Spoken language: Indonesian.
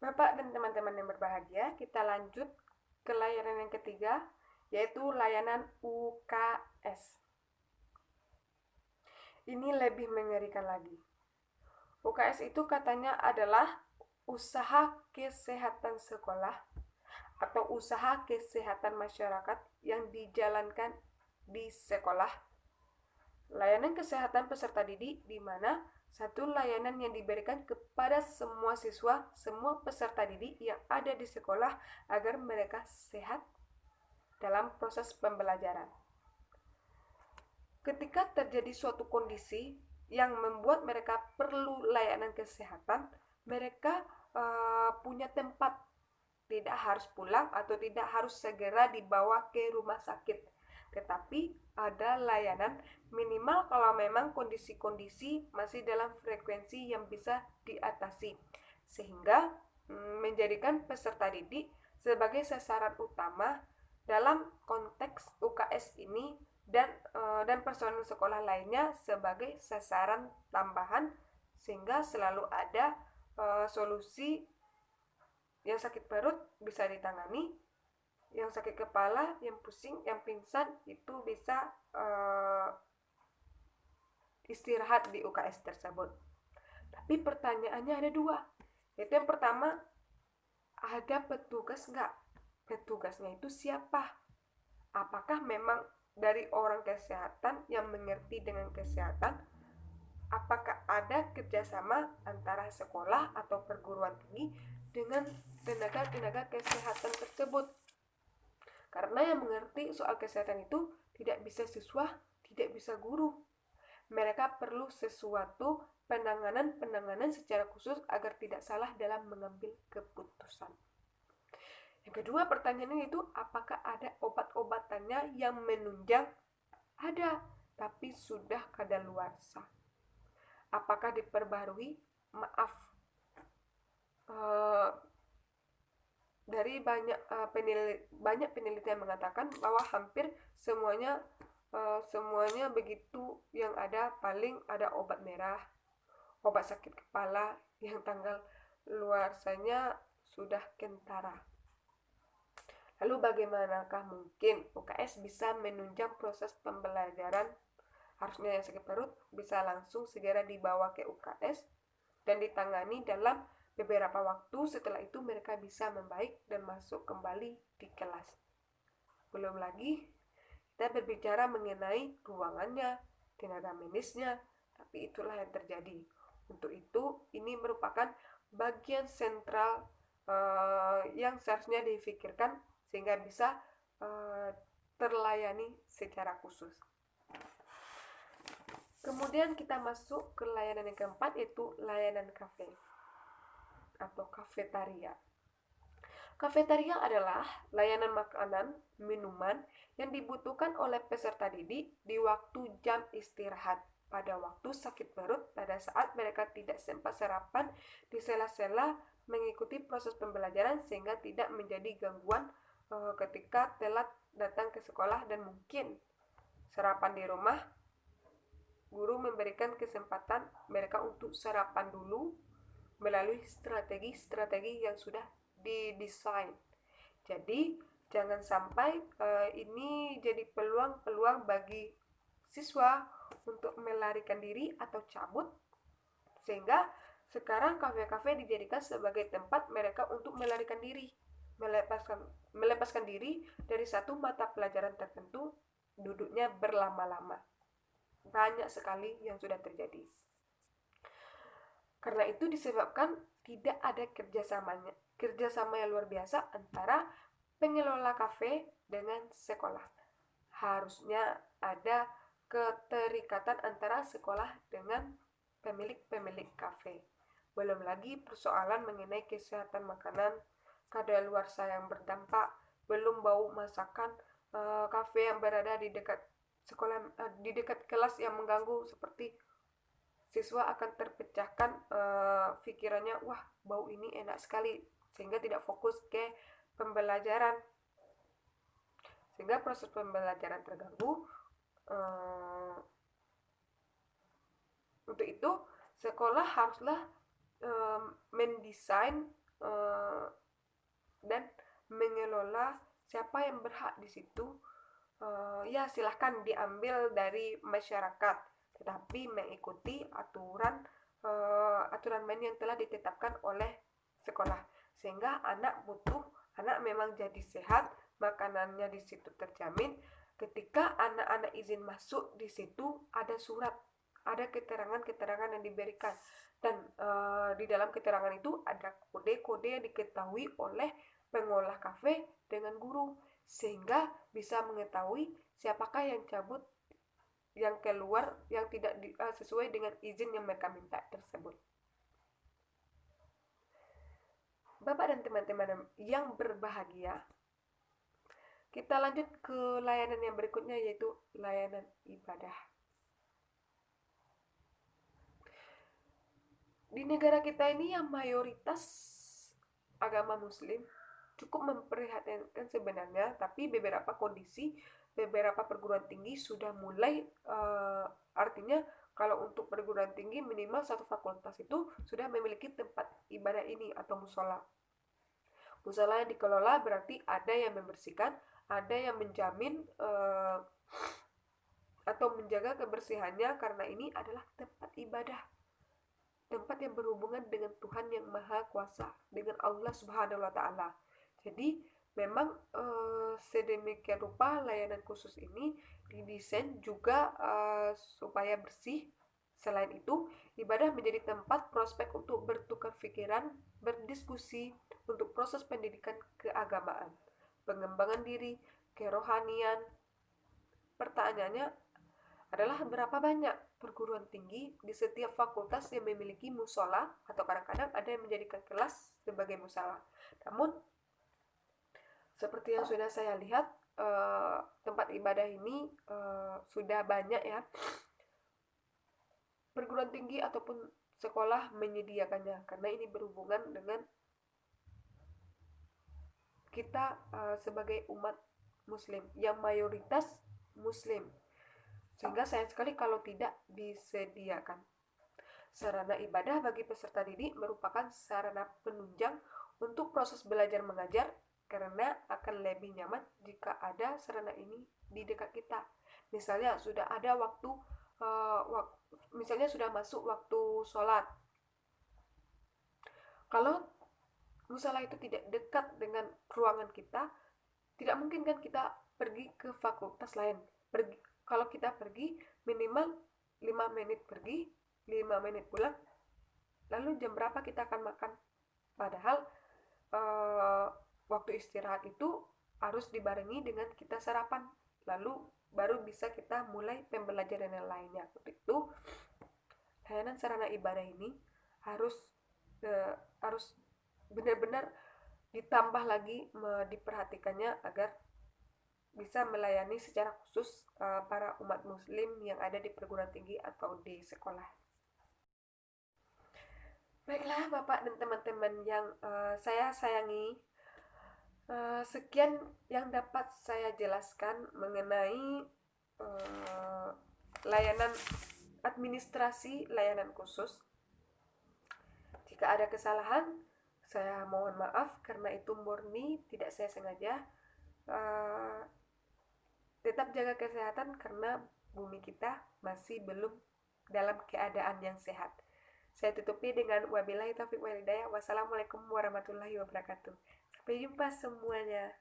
Bapak dan teman-teman yang berbahagia, kita lanjut ke layanan yang ketiga, yaitu layanan UKS. Ini lebih mengerikan lagi. UKS itu katanya adalah usaha kesehatan sekolah atau usaha kesehatan masyarakat yang dijalankan di sekolah. Layanan kesehatan peserta didik di mana satu layanan yang diberikan kepada semua siswa, semua peserta didik yang ada di sekolah agar mereka sehat dalam proses pembelajaran. Ketika terjadi suatu kondisi yang membuat mereka perlu layanan kesehatan, mereka punya tempat, tidak harus pulang atau tidak harus segera dibawa ke rumah sakit, tetapi ada layanan minimal kalau memang kondisi-kondisi masih dalam frekuensi yang bisa diatasi, sehingga menjadikan peserta didik sebagai sasaran utama dalam konteks UKS ini, dan personil sekolah lainnya sebagai sasaran tambahan, sehingga selalu ada solusi. Yang sakit perut bisa ditangani, yang sakit kepala, yang pusing, yang pingsan itu bisa istirahat di UKS tersebut. Tapi pertanyaannya ada dua, yaitu yang pertama, ada petugas nggak? Petugasnya itu siapa? Apakah memang dari orang kesehatan yang mengerti dengan kesehatan? Apakah ada kerjasama antara sekolah atau perguruan tinggi dengan tenaga-tenaga kesehatan tersebut? Karena yang mengerti soal kesehatan itu tidak bisa siswa, tidak bisa guru. Mereka perlu sesuatu penanganan secara khusus agar tidak salah dalam mengambil keputusan. Yang kedua pertanyaannya itu, apakah ada obat-obatannya yang menunjang? Ada, tapi sudah kadaluarsa. Apakah diperbarui? Maaf, dari banyak penelitian mengatakan bahwa hampir semuanya begitu. Yang ada paling ada obat merah, obat sakit kepala yang tanggal luarsanya sudah kentara. Lalu bagaimanakah mungkin UKS bisa menunjang proses pembelajaran? Harusnya yang sakit perut bisa langsung segera dibawa ke UKS dan ditangani dalam beberapa waktu. Setelah itu mereka bisa membaik dan masuk kembali di kelas. Belum lagi kita berbicara mengenai ruangannya, tenaga medisnya, tapi itulah yang terjadi. Untuk itu, ini merupakan bagian sentral yang seharusnya difikirkan sehingga bisa terlayani secara khusus. Kemudian kita masuk ke layanan yang keempat, yaitu layanan kafe atau kafetaria. Kafetaria adalah layanan makanan, minuman yang dibutuhkan oleh peserta didik di waktu jam istirahat, pada waktu sakit perut, pada saat mereka tidak sempat sarapan di sela-sela mengikuti proses pembelajaran, sehingga tidak menjadi gangguan ketika telat datang ke sekolah dan mungkin sarapan di rumah. Guru memberikan kesempatan mereka untuk sarapan dulu melalui strategi-strategi yang sudah didesain. Jadi jangan sampai ini jadi peluang-peluang bagi siswa untuk melarikan diri atau cabut, sehingga sekarang kafe-kafe dijadikan sebagai tempat mereka untuk melarikan diri, melepaskan diri dari satu mata pelajaran tertentu, duduknya berlama-lama. Banyak sekali yang sudah terjadi. Karena itu disebabkan tidak ada kerjasama yang luar biasa antara pengelola kafe dengan sekolah. Harusnya ada keterikatan antara sekolah dengan pemilik kafe. Belum lagi persoalan mengenai kesehatan makanan, kadaluarsa yang berdampak, belum bau masakan kafe yang berada di dekat sekolah, di dekat kelas yang mengganggu, seperti siswa akan terpecahkan pikirannya, wah bau ini enak sekali, sehingga tidak fokus ke pembelajaran, sehingga proses pembelajaran terganggu. Untuk itu sekolah haruslah mendesain eh, dan mengelola siapa yang berhak di situ. Ya silahkan diambil dari masyarakat, tetapi mengikuti aturan main yang telah ditetapkan oleh sekolah, sehingga anak memang jadi sehat, makanannya di situ terjamin. Ketika anak-anak izin masuk, di situ ada surat, ada keterangan-keterangan yang diberikan, dan di dalam keterangan itu ada kode-kode yang diketahui oleh pengolah kafe dengan guru, sehingga bisa mengetahui siapakah yang cabut, yang keluar, yang tidak sesuai dengan izin yang mereka minta tersebut. Bapak dan teman-teman yang berbahagia, kita lanjut ke layanan yang berikutnya, yaitu layanan ibadah. Di negara kita ini yang mayoritas agama muslim, cukup memprihatinkan sebenarnya, tapi beberapa kondisi, beberapa perguruan tinggi sudah mulai, artinya kalau untuk perguruan tinggi minimal satu fakultas itu sudah memiliki tempat ibadah ini atau musola. Musola yang dikelola berarti ada yang membersihkan, ada yang menjamin atau menjaga kebersihannya, karena ini adalah tempat ibadah, tempat yang berhubungan dengan Tuhan yang Maha Kuasa, dengan Allah Subhanahu wa Ta'ala. Jadi memang sedemikian rupa layanan khusus ini didesain juga supaya bersih. Selain itu, ibadah menjadi tempat prospek untuk bertukar pikiran, berdiskusi, untuk proses pendidikan keagamaan, pengembangan diri, kerohanian. Pertanyaannya adalah berapa banyak perguruan tinggi di setiap fakultas yang memiliki musola, atau kadang-kadang ada yang menjadikan kelas sebagai musola. Namun seperti yang sudah saya lihat, tempat ibadah ini sudah banyak ya perguruan tinggi ataupun sekolah menyediakannya, karena ini berhubungan dengan kita sebagai umat muslim yang mayoritas muslim, sehingga sayang sekali kalau tidak disediakan. Sarana ibadah bagi peserta didik merupakan sarana penunjang untuk proses belajar mengajar, karena akan lebih nyaman jika ada sarana ini di dekat kita. Misalnya sudah ada misalnya sudah masuk waktu sholat. Kalau musola itu tidak dekat dengan ruangan kita, tidak mungkin kan kita pergi ke fakultas lain. Kalau kita pergi minimal 5 menit pergi, 5 menit pulang, lalu jam berapa kita akan makan? Padahal waktu istirahat itu harus dibarengi dengan kita sarapan, lalu baru bisa kita mulai pembelajaran yang lainnya. Untuk itu layanan sarana ibadah ini harus benar-benar ditambah lagi, diperhatikannya agar bisa melayani secara khusus para umat muslim yang ada di perguruan tinggi atau di sekolah. Baiklah Bapak dan teman-teman yang saya sayangi, sekian yang dapat saya jelaskan mengenai layanan administrasi layanan khusus. Jika ada kesalahan, saya mohon maaf karena itu murni tidak saya sengaja. Tetap jaga kesehatan karena bumi kita masih belum dalam keadaan yang sehat. Saya tutupi dengan wabillahi taufiq wal hidayah. Wassalamualaikum warahmatullahi wabarakatuh. Sampai jumpa semuanya.